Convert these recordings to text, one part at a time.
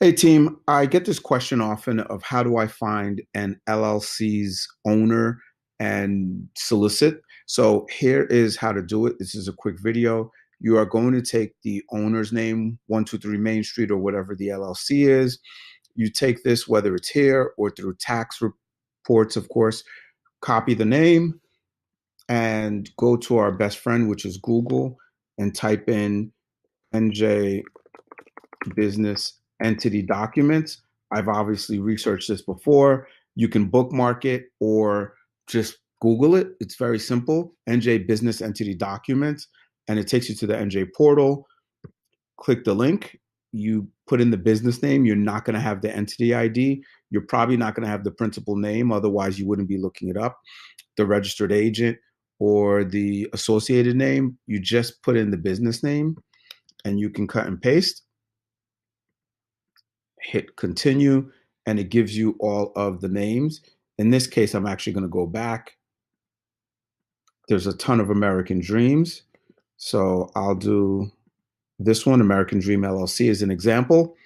Hey team, I get this question often of how do I find an LLC's owner and solicit. So here is how to do it. This is a quick video. You are going to take the owner's name, 123 Main Street or whatever the LLC is. You take this, whether it's here or through tax reports, of course, copy the name and go to our best friend, which is Google, and type in NJ business entity documents. I've obviously researched this before. You can bookmark it or just Google it. It's very simple. NJ business entity documents, and it takes you to the NJ portal. Click the link. You put in the business name. You're not going to have the entity ID. You're probably not going to have the principal name. Otherwise, you wouldn't be looking it up. The registered agent or the associated name. You just put in the business name and you can cut and paste. Hit continue, and it gives you all of the names. In this case, I'm actually going to go back. There's a ton of American Dreams. So I'll do this one, American Dream LLC, as an example.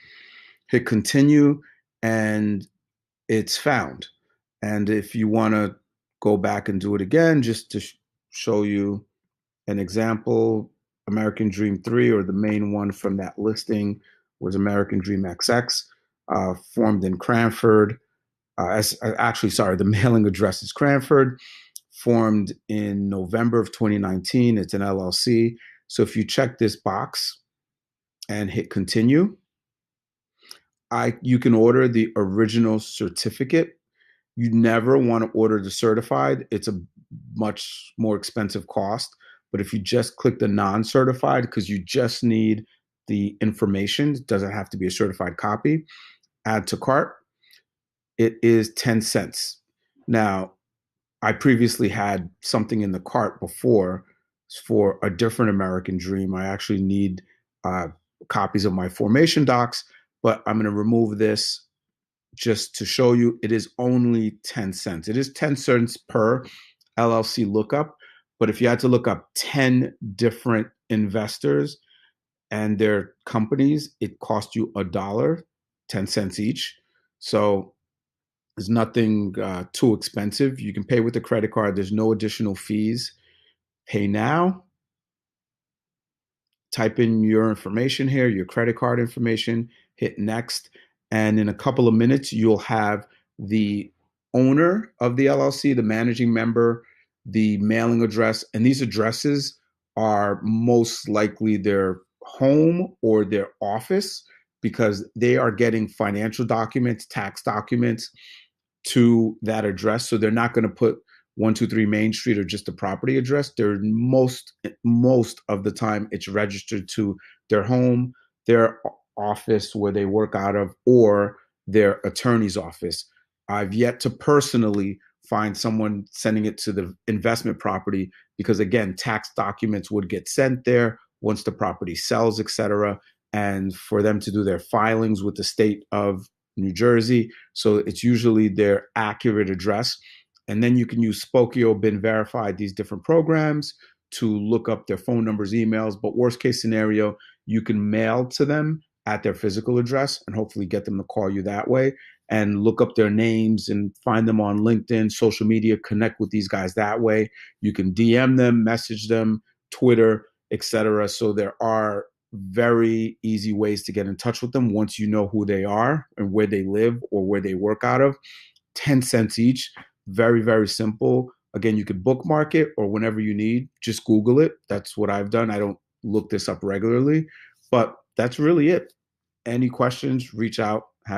Hit continue, and it's found. And if you want to go back and do it again, just to show you an example, American Dream 3, or the main one from that listing, was American Dream XX, formed in Cranford. Actually, sorry, the mailing address is Cranford, formed in November of 2019. It's an LLC. So if you check this box and hit continue, you can order the original certificate. You never want to order the certified. It's a much more expensive cost. But if you just click the non-certified, because you just need the information, it doesn't have to be a certified copy, add to cart, it is 10 cents. Now, I previously had something in the cart before for a different American Dream. I actually need copies of my formation docs, but I'm going to remove this just to show you it is only 10 cents. It is 10 cents per LLC lookup, but if you had to look up 10 different investors and their companies, it cost you a dollar, 10 cents each. So it's nothing too expensive. You can pay with a credit card. There's no additional fees. Pay now. Type in your information here, your credit card information, hit next. And in a couple of minutes, you'll have the owner of the LLC, the managing member, the mailing address. And these addresses are most likely their home or their office because they are getting financial documents, tax documents to that address. So they're not going to put 123 Main Street or just a property address. They're most of the time it's registered to their home, their office where they work out of, or their attorney's office. I've yet to personally find someone sending it to the investment property because again, tax documents would get sent there once the property sells, etc. And for them to do their filings with the state of New Jersey. So it's usually their accurate address. And then you can use Spokio, Been Verified, these different programs to look up their phone numbers, emails. But worst case scenario, you can mail to them at their physical address and hopefully get them to call you that way and look up their names and find them on LinkedIn, social media, connect with these guys that way. You can DM them, message them, Twitter, etc. So there are very easy ways to get in touch with them once you know who they are and where they live or where they work out of. 10 cents each. Very, very simple. Again, you could bookmark it or whenever you need, just Google it. That's what I've done. I don't look this up regularly, but that's really it. Any questions, reach out.